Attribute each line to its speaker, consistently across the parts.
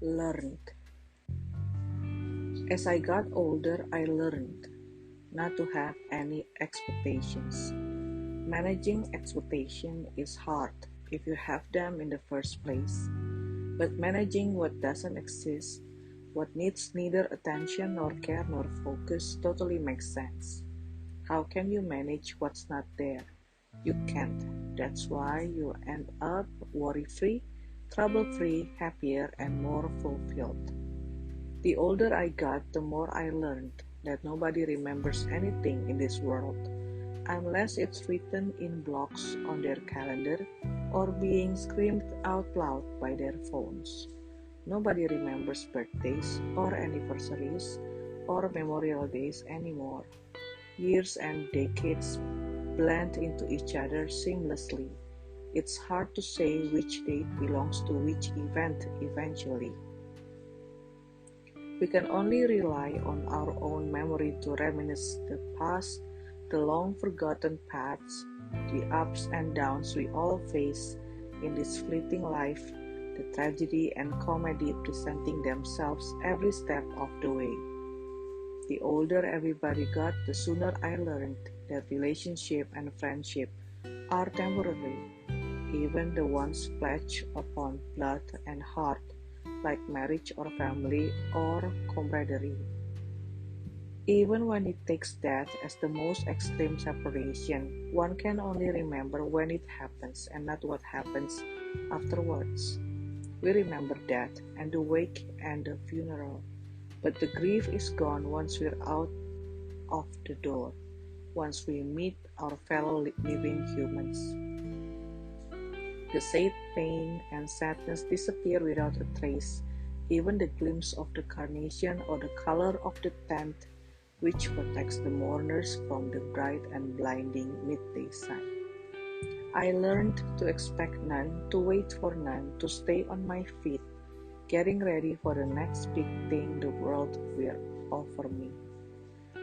Speaker 1: Learned. As I got older, I learned not to have any expectations. Managing expectation is hard if you have them in the first place, but managing what doesn't exist, what needs neither attention nor care nor focus, totally makes sense. How can you manage what's not there? You can't. That's why you end up worry-free, trouble-free, happier, and more fulfilled. The older I got, the more I learned that nobody remembers anything in this world unless it's written in blocks on their calendar or being screamed out loud by their phones. Nobody remembers birthdays or anniversaries or memorial days anymore. Years and decades blend into each other seamlessly. It's hard to say which date belongs to which event eventually. We can only rely on our own memory to reminisce the past, the long forgotten paths, the ups and downs we all face in this fleeting life, the tragedy and comedy presenting themselves every step of the way. The older everybody got, the sooner I learned that relationship and friendship are temporary, even the ones pledged upon blood and heart, like marriage or family or camaraderie. Even when it takes death as the most extreme separation, one can only remember when it happens and not what happens afterwards. We remember death and the wake and the funeral, but the grief is gone once we're out of the door, once we meet our fellow living humans. The sad pain and sadness disappear without a trace, even the glimpse of the carnation or the color of the tent which protects the mourners from the bright and blinding midday sun. I learned to expect none, to wait for none, to stay on my feet, getting ready for the next big thing the world will offer me.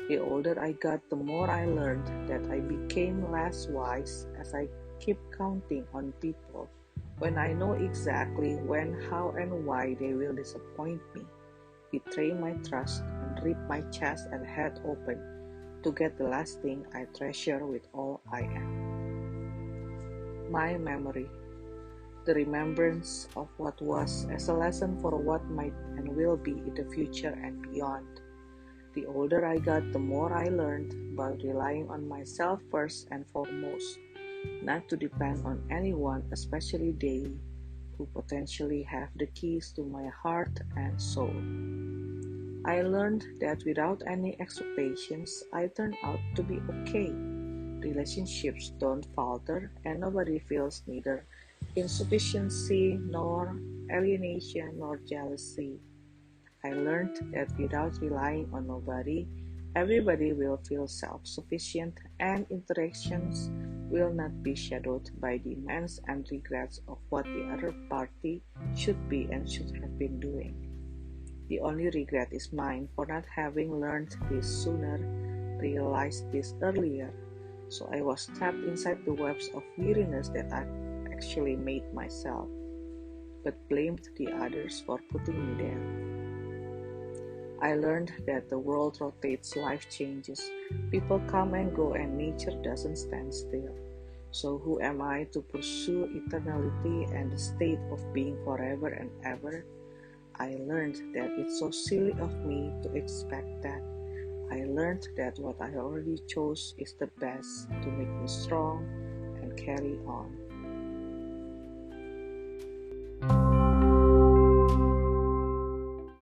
Speaker 1: The older I got, the more I learned that I became less wise as I keep counting on people when I know exactly when, how, and why they will disappoint me, betray my trust, and rip my chest and head open to get the last thing I treasure with all I am. My memory, the remembrance of what was as a lesson for what might and will be in the future and beyond. The older I got, the more I learned about relying on myself first and foremost, not to depend on anyone, especially they who potentially have the keys to my heart and soul. I learned that without any expectations, I turned out to be okay. Relationships don't falter, and nobody feels neither insufficiency nor alienation nor jealousy. I learned that without relying on nobody, everybody will feel self-sufficient and interactions will not be shadowed by demands and regrets of what the other party should be and should have been doing. The only regret is mine for not having learned this sooner, realized this earlier, so I was trapped inside the webs of weariness that I actually made myself, but blamed the others for putting me there. I learned that the world rotates, life changes, people come and go, and nature doesn't stand still. So who am I to pursue eternality and the state of being forever and ever? I learned that it's so silly of me to expect that. I learned that what I already chose is the best to make me strong and carry on.